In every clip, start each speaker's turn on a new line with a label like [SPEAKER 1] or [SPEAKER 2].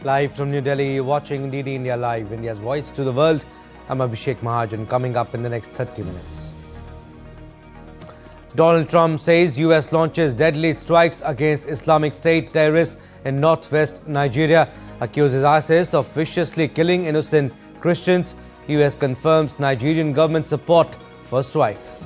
[SPEAKER 1] Live from New Delhi, watching DD India Live, India's voice to the world. I'm Abhishek Mahajan. Coming up in the next 30 minutes. Donald Trump says US launches deadly strikes against Islamic State terrorists in northwest Nigeria, accuses ISIS of viciously killing innocent Christians. US confirms Nigerian government support for strikes.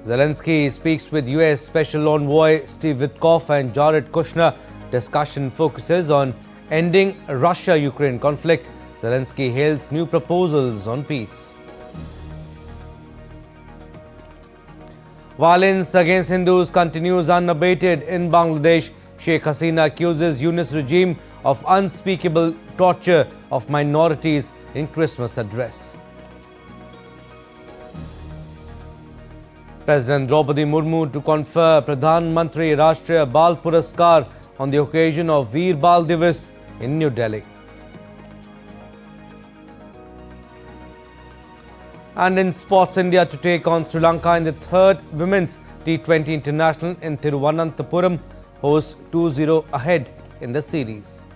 [SPEAKER 1] Zelenskyy speaks with US Special Envoy Steve Witkoff and Jared Kushner. Discussion focuses on ending Russia-Ukraine conflict. Zelenskyy hails new proposals on peace. Violence against Hindus continues unabated in Bangladesh. Sheikh Hasina accuses Yunus regime of unspeakable torture of minorities in Christmas address. President Draupadi Murmu to confer Pradhan Mantri Rashtriya Bal Puraskar on the occasion of Veer Bal Divas in New Delhi. And in sports, India to take on Sri Lanka in the third Women's T20 International in Thiruvananthapuram, hosts 2-0 ahead in the series.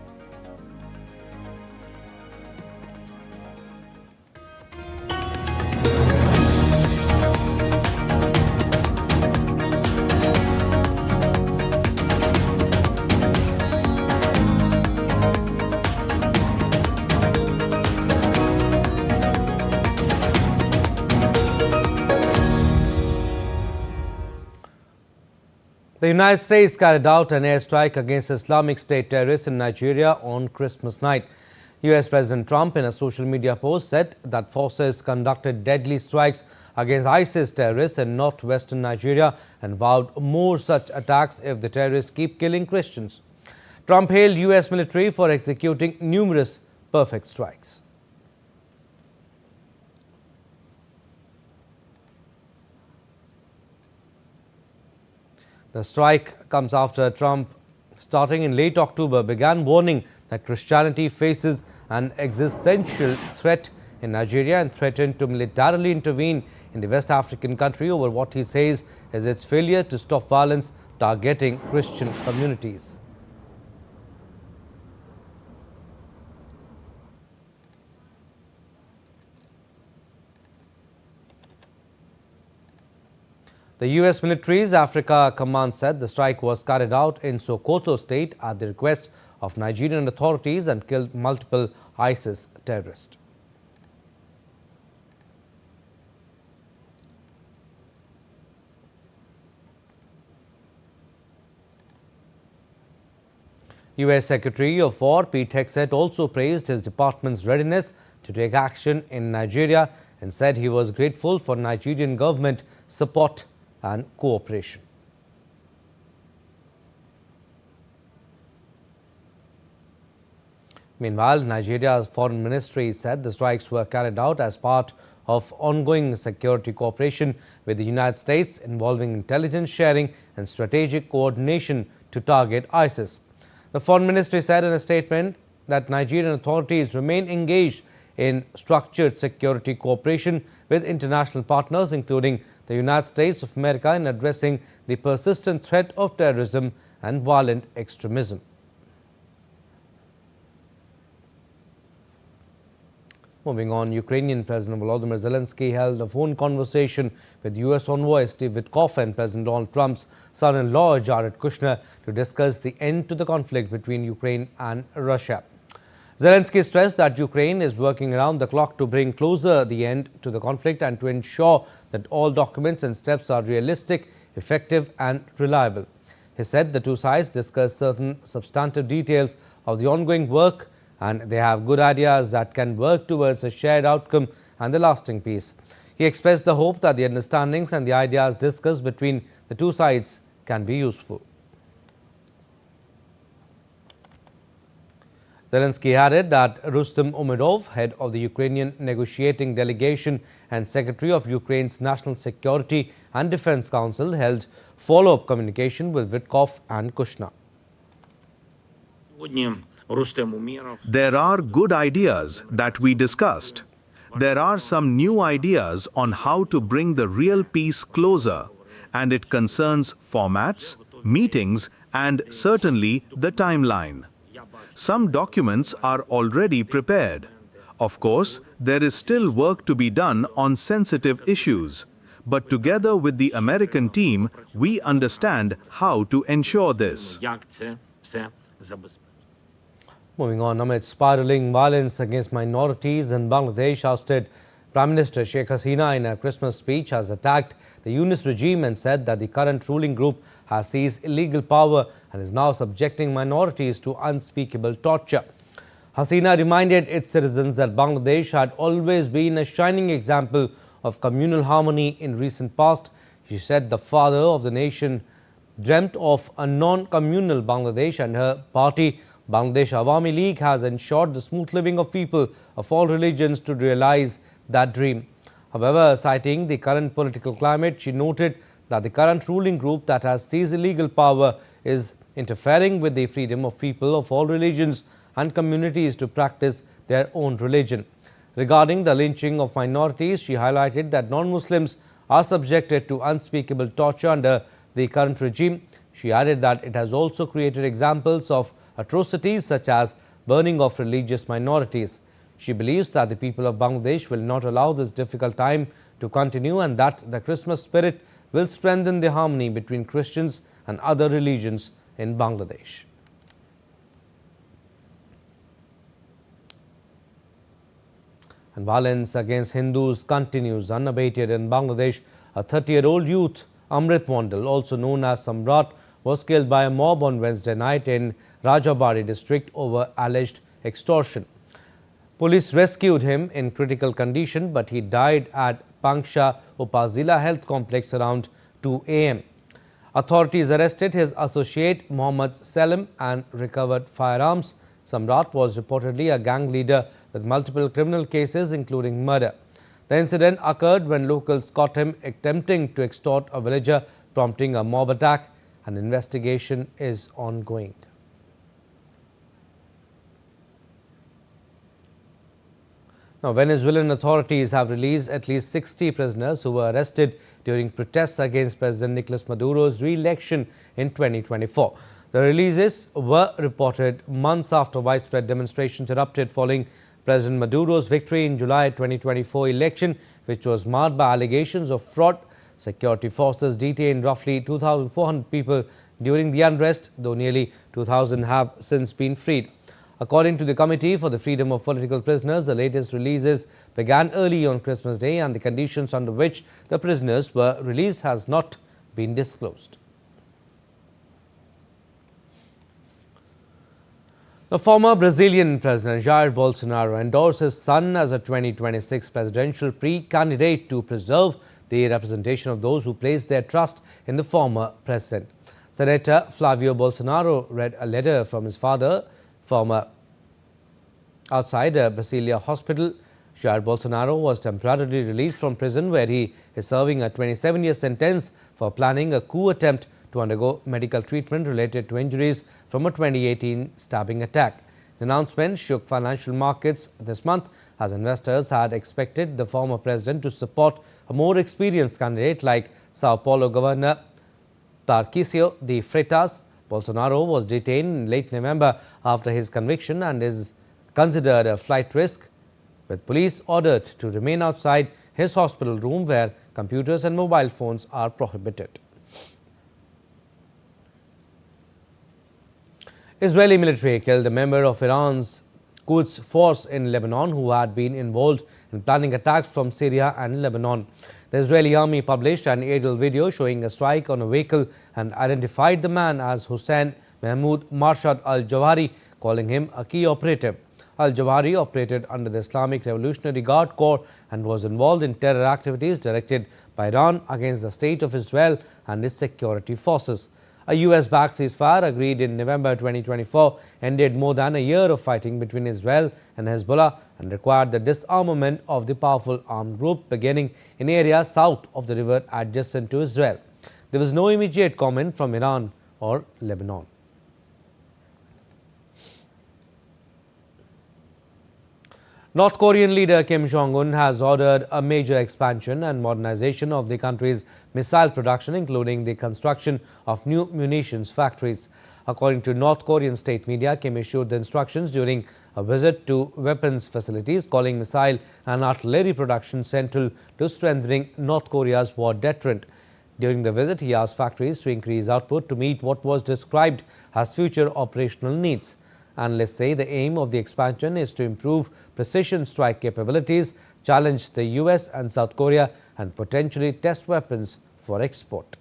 [SPEAKER 1] The United States carried out an airstrike against Islamic State terrorists in Nigeria on Christmas night. US President Trump, in a social media post, said that forces conducted deadly strikes against ISIS terrorists in northwestern Nigeria and vowed more such attacks if the terrorists keep killing Christians. Trump hailed US military for executing numerous perfect strikes. The strike comes after Trump, starting in late October, began warning that Christianity faces an existential threat in Nigeria and threatened to militarily intervene in the West African country over what he says is its failure to stop violence targeting Christian communities. The US military's Africa Command said the strike was carried out in Sokoto state at the request of Nigerian authorities and killed multiple ISIS terrorists. US Secretary of War Pete Hegseth also praised his department's readiness to take action in Nigeria and said he was grateful for Nigerian government support and cooperation. Meanwhile, Nigeria's foreign ministry said the strikes were carried out as part of ongoing security cooperation with the United States involving intelligence sharing and strategic coordination to target ISIS. The foreign ministry said in a statement that Nigerian authorities remain engaged in structured security cooperation with international partners, including the United States of America, in addressing the persistent threat of terrorism and violent extremism. Moving on, Ukrainian President Volodymyr Zelenskyy held a phone conversation with US envoy Steve Witkoff and President Donald Trump's son-in-law Jared Kushner to discuss the end to the conflict between Ukraine and Russia. Zelenskyy stressed that Ukraine is working around the clock to bring closer the end to the conflict and to ensure that all documents and steps are realistic, effective and reliable. He said the two sides discussed certain substantive details of the ongoing work and they have good ideas that can work towards a shared outcome and a lasting peace. He expressed the hope that the understandings and the ideas discussed between the two sides can be useful. Zelenskyy added that Rustem Umerov, head of the Ukrainian negotiating delegation and Secretary of Ukraine's National Security and Defense Council, held follow-up communication with Witkoff and Kushner.
[SPEAKER 2] There are good ideas that we discussed. There are some new ideas on how to bring the real peace closer, and it concerns formats, meetings, and certainly the timeline. Some documents are already prepared. Of course, there is still work to be done on sensitive issues, but together with the American team, we understand how to ensure this.
[SPEAKER 1] Moving on, amid spiraling violence against minorities in Bangladesh, ousted Prime Minister Sheikh Hasina in a Christmas speech has attacked the Yunus regime and said that the current ruling group has seized illegal power and is now subjecting minorities to unspeakable torture. Hasina reminded its citizens that Bangladesh had always been a shining example of communal harmony in recent past. She said the father of the nation dreamt of a non-communal Bangladesh, and her party, Bangladesh Awami League, has ensured the smooth living of people of all religions to realize that dream. However, citing the current political climate, she noted that the current ruling group that has seized illegal power is interfering with the freedom of people of all religions and communities to practice their own religion. Regarding the lynching of minorities, she highlighted that non-Muslims are subjected to unspeakable torture under the current regime. She added that it has also created examples of atrocities such as burning of religious minorities. She believes that the people of Bangladesh will not allow this difficult time to continue and that the Christmas spirit will strengthen the harmony between Christians and other religions in Bangladesh. And violence against Hindus continues unabated in Bangladesh. A 30-year-old youth, Amrit Mondal, also known as Samrat, was killed by a mob on Wednesday night in Rajabari district over alleged extortion. Police rescued him in critical condition, but he died at Pangsha Upazila Health Complex around 2 a.m. Authorities arrested his associate Mohammad Salim and recovered firearms. Samrat was reportedly a gang leader with multiple criminal cases, including murder. The incident occurred when locals caught him attempting to extort a villager, prompting a mob attack. An investigation is ongoing. Now, Venezuelan authorities have released at least 60 prisoners who were arrested during protests against President Nicolas Maduro's re-election in 2024. The releases were reported months after widespread demonstrations erupted following President Maduro's victory in July 2024 election, which was marred by allegations of fraud. Security forces detained roughly 2,400 people during the unrest, though nearly 2,000 have since been freed. According to the Committee for the Freedom of Political Prisoners, the latest releases began early on Christmas Day, and the conditions under which the prisoners were released has not been disclosed. The former Brazilian President Jair Bolsonaro endorsed his son as a 2026 presidential pre-candidate to preserve the representation of those who placed their trust in the former president. Senator Flavio Bolsonaro read a letter from his father, outside a Brasilia hospital. Jair Bolsonaro was temporarily released from prison, where he is serving a 27-year sentence for planning a coup attempt to undergo medical treatment related to injuries from a 2018 stabbing attack. The announcement shook financial markets this month, as investors had expected the former president to support a more experienced candidate like Sao Paulo Governor Tarcísio de Freitas. Bolsonaro was detained in late November after his conviction and is considered a flight risk, with police ordered to remain outside his hospital room, where computers and mobile phones are prohibited. Israeli military killed a member of Iran's Quds force in Lebanon who had been involved in planning attacks from Syria and Lebanon. The Israeli army published an aerial video showing a strike on a vehicle and identified the man as Hussein Mahmoud Marshad al-Jawhari, calling him a key operative. Al-Jawhari operated under the Islamic Revolutionary Guard Corps and was involved in terror activities directed by Iran against the State of Israel and its security forces. A US-backed ceasefire agreed in November 2024 ended more than a year of fighting between Israel and Hezbollah and required the disarmament of the powerful armed group beginning in areas south of the river adjacent to Israel. There was no immediate comment from Iran or Lebanon. North Korean leader Kim Jong-un has ordered a major expansion and modernization of the country's missile production, including the construction of new munitions factories. According to North Korean state media, Kim issued the instructions during a visit to weapons facilities, calling missile and artillery production central to strengthening North Korea's war deterrent. During the visit, he asked factories to increase output to meet what was described as future operational needs. Analysts say the aim of the expansion is to improve precision strike capabilities, challenge the US and South Korea, and potentially test weapons for export.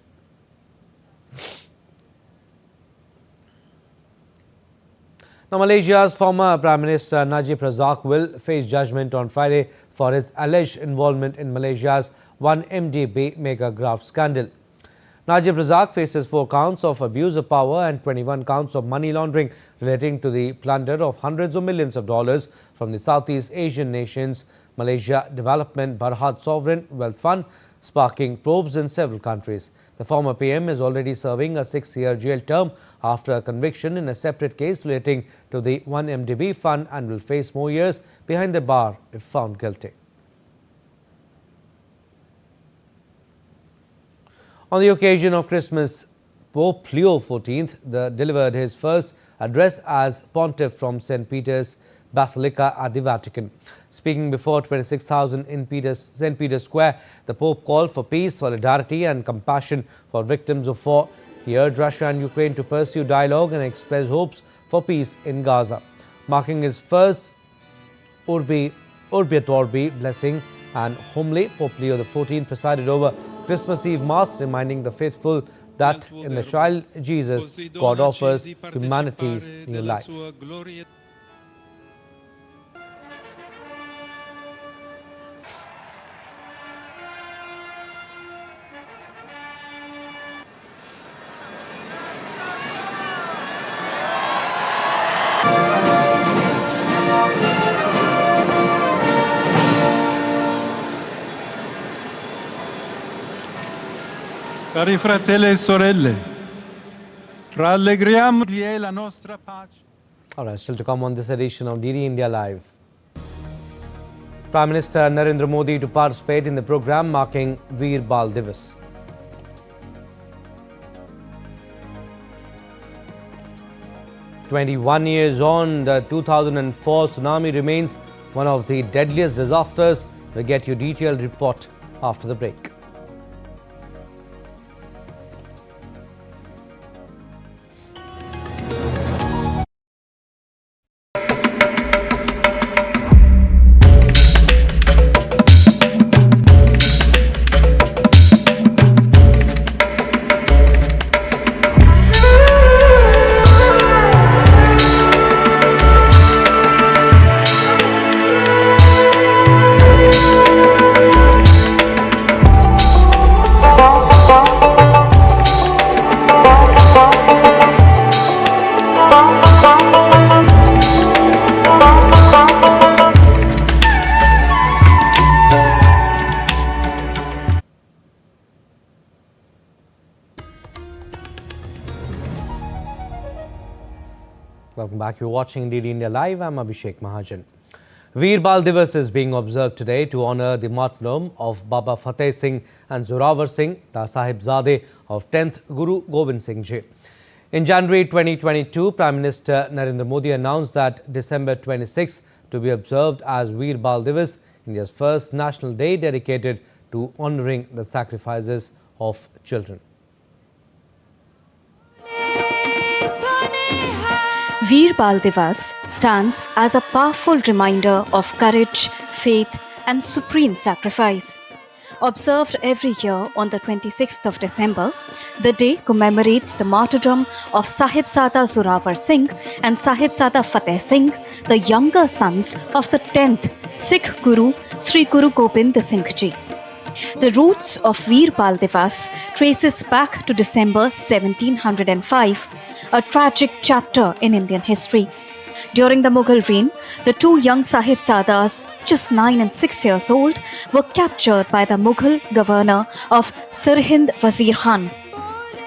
[SPEAKER 1] Now, Malaysia's former Prime Minister Najib Razak will face judgment on Friday for his alleged involvement in Malaysia's 1MDB mega graft scandal. Najib Razak faces 4 counts of abuse of power and 21 counts of money laundering relating to the plunder of hundreds of millions of dollars from the Southeast Asian nation's Malaysia Development Berhad Sovereign Wealth Fund, sparking probes in several countries. The former PM is already serving a 6-year jail term after a conviction in a separate case relating to the 1MDB fund and will face more years behind the bar if found guilty. On the occasion of Christmas, Pope Leo XIV delivered his first address as pontiff from St. Peter's Basilica at the Vatican. Speaking before 26,000 in St. Peter's Square, the Pope called for peace, solidarity and compassion for victims of war. He urged Russia and Ukraine to pursue dialogue and express hopes for peace in Gaza. Marking his first Urbi et Orbi blessing and homily, Pope Leo XIV presided over Christmas Eve Mass, reminding the faithful that in the child Jesus, God offers humanity's new life.
[SPEAKER 3] Cari fratelli e sorelle, rallegriamo la nostra pace.
[SPEAKER 1] All right, still to come on this edition of DD India Live. Prime Minister Narendra Modi to participate in the program marking Veer Bal Divas. "21 years on, the 2004 tsunami remains one of the deadliest disasters." We'll get you detailed report after the break. Welcome back. You're watching DD India Live. I'm Abhishek Mahajan. Veer Bal Divas is being observed today to honour the martyrdom of Baba Fateh Singh and Zorawar Singh, the Sahibzade of 10th Guru Gobind Singh Ji. In January 2022, Prime Minister Narendra Modi announced that December 26 to be observed as Veer Bal Divas, India's first national day dedicated to honouring the sacrifices of children.
[SPEAKER 4] Veer Bal Divas stands as a powerful reminder of courage, faith and supreme sacrifice. Observed every year on the 26th of December, the day commemorates the martyrdom of Sahibzada Zorawar Singh and Sahibzada Fateh Singh, the younger sons of the 10th Sikh Guru Sri Guru Gobind Singh Ji. The roots of Veer Bal Divas traces back to December 1705, a tragic chapter in Indian history. During the Mughal reign, the two young Sahibzadas, just 9 and 6 years old, were captured by the Mughal governor of Sirhind Wazir Khan.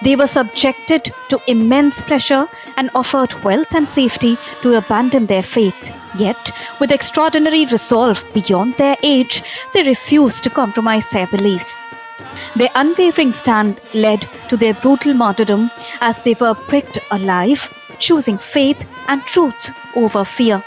[SPEAKER 4] They were subjected to immense pressure and offered wealth and safety to abandon their faith. Yet, with extraordinary resolve beyond their age, they refused to compromise their beliefs. Their unwavering stand led to their brutal martyrdom as they were pricked alive, choosing faith and truth over fear.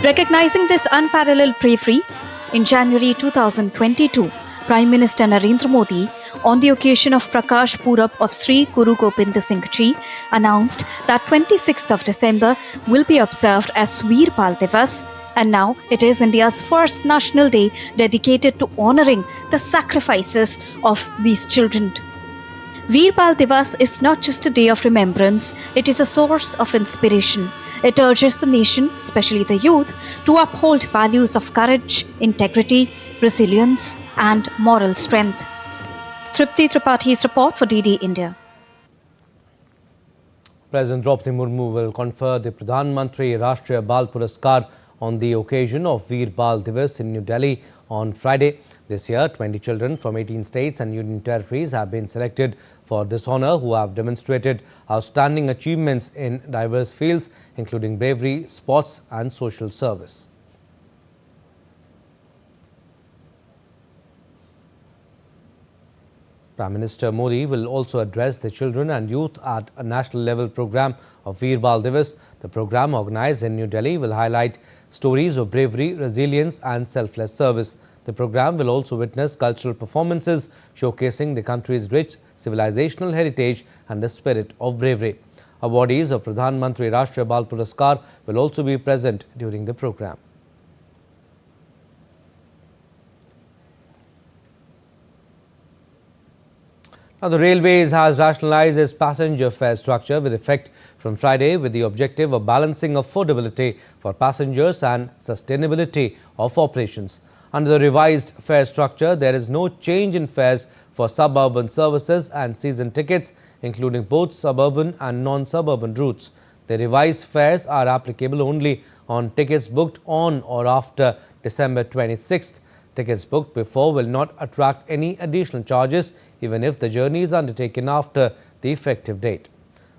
[SPEAKER 4] Recognizing this unparalleled bravery, in January 2022, Prime Minister Narendra Modi, on the occasion of Prakash Purab of Sri Guru Gobind Singh Ji, announced that 26th of December will be observed as Veer Bal Divas, and now it is India's first national day dedicated to honoring the sacrifices of these children. Veer Bal Divas is not just a day of remembrance, it is a source of inspiration. It urges the nation, especially the youth, to uphold values of courage, integrity, resilience, and moral strength. Tripti Tripathi's report for DD India.
[SPEAKER 1] President Draupadi Murmu will confer the Pradhan Mantri Rashtriya Bal Puraskar on the occasion of Veer Bal Divas in New Delhi on Friday. This year, 20 children from 18 states and union territories have been selected for this honour, who have demonstrated outstanding achievements in diverse fields, including bravery, sports and social service. Prime Minister Modi will also address the children and youth at a national level program of Veer Bal Divas. The program, organized in New Delhi, will highlight stories of bravery, resilience and selfless service. The program will also witness cultural performances showcasing the country's rich civilizational heritage and the spirit of bravery. Awardees of Pradhan Mantri Rashtriya Bal Puraskar will also be present during the program. Now, the Railways has rationalized its passenger fare structure with effect from Friday, with the objective of balancing affordability for passengers and sustainability of operations. Under the revised fare structure, there is no change in fares for suburban services and season tickets, including both suburban and non-suburban routes. The revised fares are applicable only on tickets booked on or after December 26th. Tickets booked before will not attract any additional charges, even if the journey is undertaken after the effective date.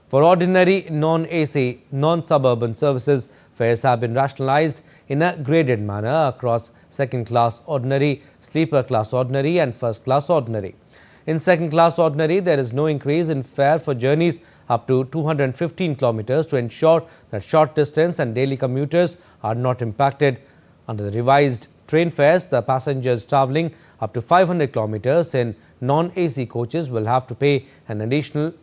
[SPEAKER 1] For ordinary non-AC, non-suburban services, fares have been rationalized in a graded manner across second-class ordinary, sleeper-class ordinary and first-class ordinary. In second-class ordinary, there is no increase in fare for journeys up to 215 kilometers to ensure that short-distance and daily commuters are not impacted. Under the revised train fares, the passengers travelling up to 500 kilometers in non-AC coaches will have to pay an additional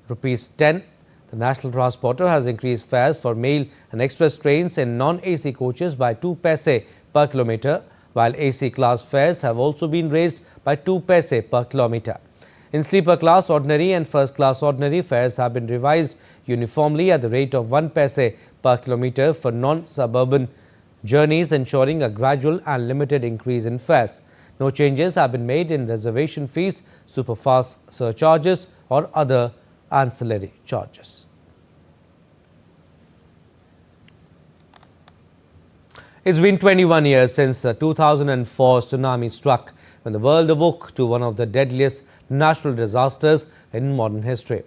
[SPEAKER 1] ₹10. The National Transporter has increased fares for mail and express trains in non-AC coaches by 2 paise per kilometre, while AC class fares have also been raised by 2 paise per kilometre. In sleeper class ordinary and first class ordinary, fares have been revised uniformly at the rate of 1 paise per kilometre for non-suburban journeys, ensuring a gradual and limited increase in fares. No changes have been made in reservation fees, superfast surcharges or other ancillary charges. It's been 21 years since the 2004 tsunami struck, when the world awoke to one of the deadliest natural disasters in modern history.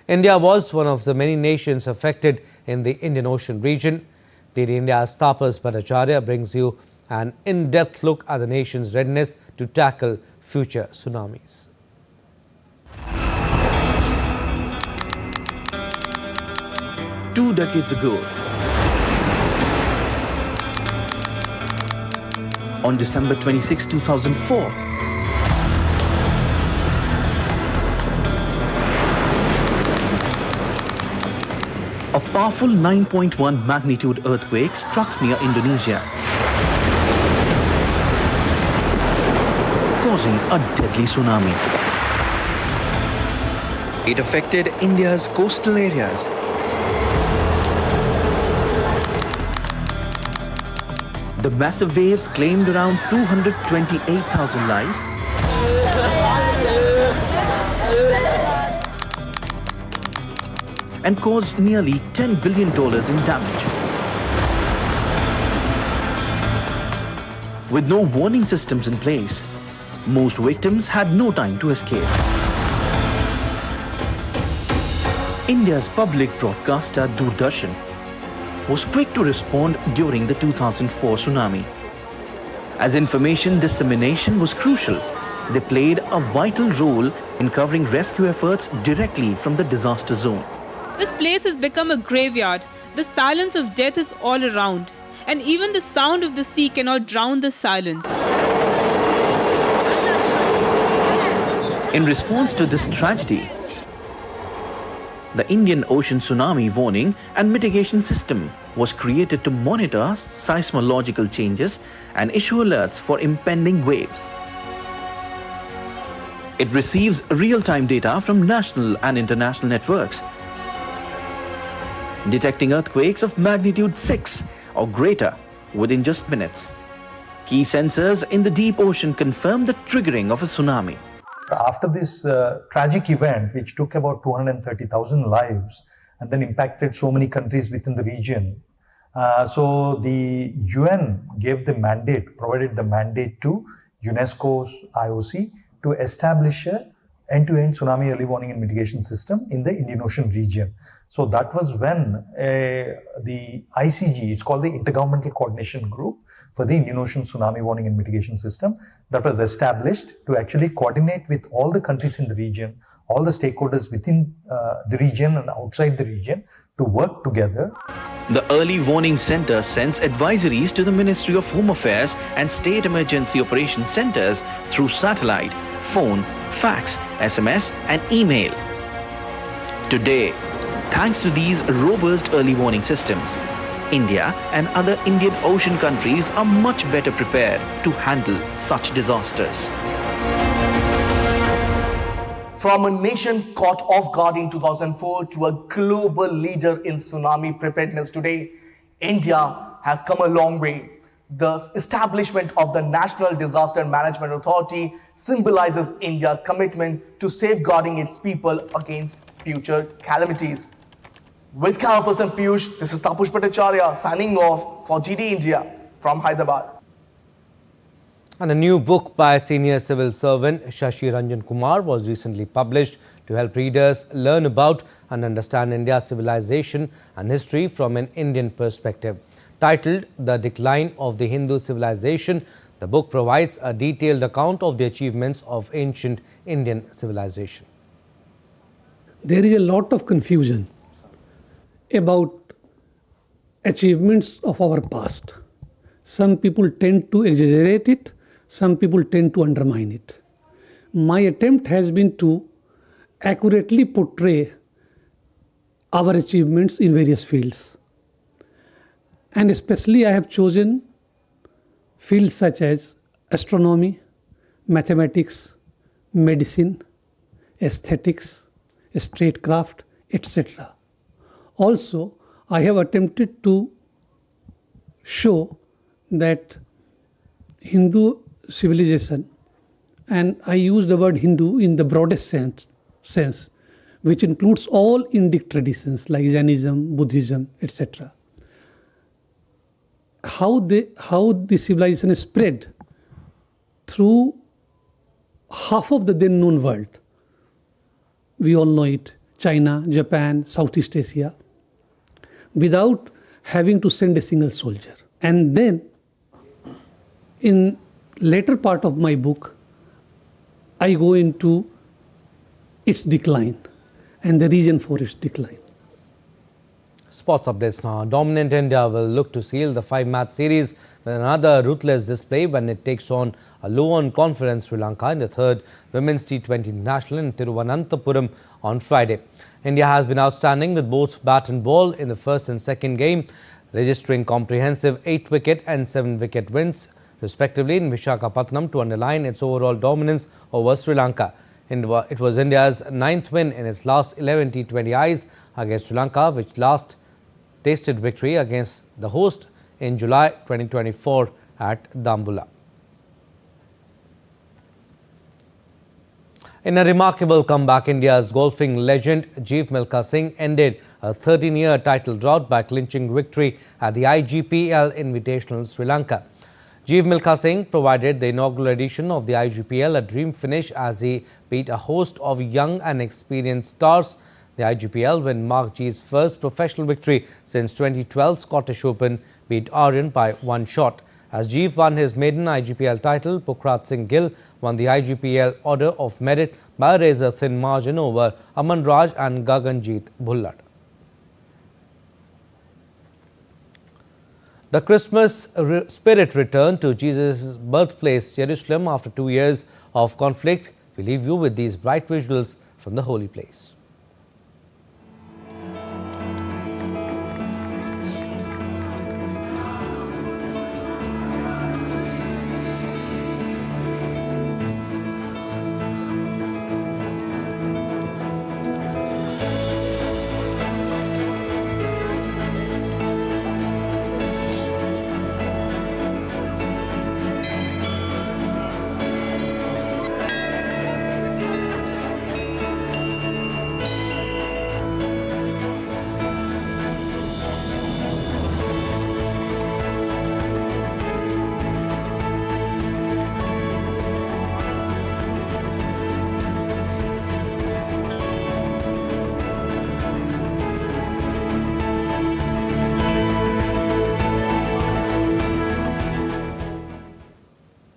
[SPEAKER 1] India was one of the many nations affected in the Indian Ocean region. DD India's Tapas Bhattacharya brings you an in-depth look at the nation's readiness to tackle future tsunamis.
[SPEAKER 5] Two decades ago, on December 26, 2004, a powerful 9.1 magnitude earthquake struck near Indonesia, causing a deadly tsunami. It affected India's coastal areas. The massive waves claimed around 228,000 lives and caused nearly $10 billion in damage. With no warning systems in place, most victims had no time to escape. India's public broadcaster Doordarshan was quick to respond during the 2004 tsunami. As information dissemination was crucial, they played a vital role in covering rescue efforts directly from the disaster zone.
[SPEAKER 6] This place has become a graveyard. The silence of death is all around, and even the sound of the sea cannot drown the silence.
[SPEAKER 5] In response to this tragedy, the Indian Ocean Tsunami Warning and Mitigation System was created to monitor seismological changes and issue alerts for impending waves. It receives real-time data from national and international networks, detecting earthquakes of magnitude 6 or greater within just minutes. Key sensors in the deep ocean confirm the triggering of a tsunami.
[SPEAKER 7] After this tragic event, which took about 230,000 lives and then impacted so many countries within the region, so the UN gave the mandate, provided the mandate to UNESCO's IOC to establish a end-to-end tsunami early warning and mitigation system in the Indian Ocean region. So that was when the ICG, it's called the Intergovernmental Coordination Group for the Indian Ocean Tsunami Warning and Mitigation System, that was established to actually coordinate with all the countries in the region, all the stakeholders within the region and outside the region to work together.
[SPEAKER 5] The Early Warning Center sends advisories to the Ministry of Home Affairs and State Emergency Operations Centers through satellite, phone, fax, SMS and email. Today, thanks to these robust early warning systems, India and other Indian Ocean countries are much better prepared to handle such disasters.
[SPEAKER 8] From a nation caught off guard in 2004 to a global leader in tsunami preparedness today, India has come a long way. The establishment of the National Disaster Management Authority symbolizes India's commitment to safeguarding its people against future calamities. With camera person Piyush, this is Tapush Bhattacharya signing off for GD India from Hyderabad.
[SPEAKER 1] And a new book by senior civil servant Shashi Ranjan Kumar was recently published to help readers learn about and understand India's civilization and history from an Indian perspective. Titled The Decline of the Hindu Civilization, the book provides a detailed account of the achievements of ancient Indian civilization.
[SPEAKER 9] There is a lot of confusion about achievements of our past. Some people tend to exaggerate it, some people tend to undermine it. My attempt has been to accurately portray our achievements in various fields. And especially I have chosen fields such as astronomy, mathematics, medicine, aesthetics, statecraft, etc. Also, I have attempted to show that Hindu civilization, and I use the word Hindu in the broadest sense, which includes all Indic traditions like Jainism, Buddhism, etc. How the civilization is spread through half of the then known world. We all know it, China, Japan, Southeast Asia, without having to send a single soldier. And then in later part of my book, I go into its decline and the reason for its decline.
[SPEAKER 1] Sports updates now. Dominant India will look to seal the 5-match series with another ruthless display when it takes on a low-on confidence Sri Lanka in the third Women's T20 International in Thiruvananthapuram on Friday. India has been outstanding with both bat and ball in the first and second game, registering comprehensive 8-wicket and 7-wicket wins, respectively, in Visakhapatnam to underline its overall dominance over Sri Lanka. It was India's 9th win in its last 11 T20Is against Sri Lanka, which last tasted victory against the host in July 2024 at Dambulla. In a remarkable comeback, India's golfing legend Jeev Milkha Singh ended a 13-year title drought by clinching victory at the IGPL Invitational Sri Lanka. Jeev Milkha Singh provided the inaugural edition of the IGPL a dream finish as he beat a host of young and experienced stars. The IGPL win marked Jeev's first professional victory since 2012 Scottish Open, beat Aryan by one shot. As Jeev won his maiden IGPL title, Pukrat Singh Gill won the IGPL Order of Merit by a razor-thin margin over Aman Raj and Gaganjeet Bhullard. The Christmas spirit returned to Jesus' birthplace, Jerusalem, after 2 years of conflict. We leave you with these bright visuals from the holy place.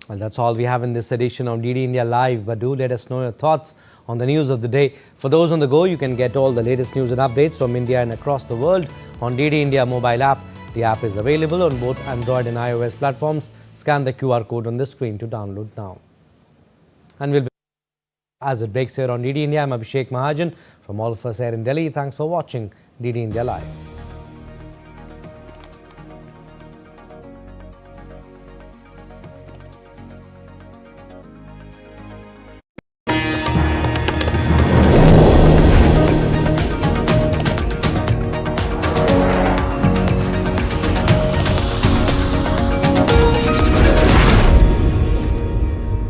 [SPEAKER 1] Well, that's all we have in this edition of DD India Live, but do let us know your thoughts on the news of the day. For those on the go, you can get all the latest news and updates from India and across the world on DD India mobile app. The app is available on both Android and iOS platforms. Scan the QR code on the screen to download now. And we'll be as it breaks here on DD India. I'm Abhishek Mahajan. From all of us here in Delhi, thanks for watching DD India Live.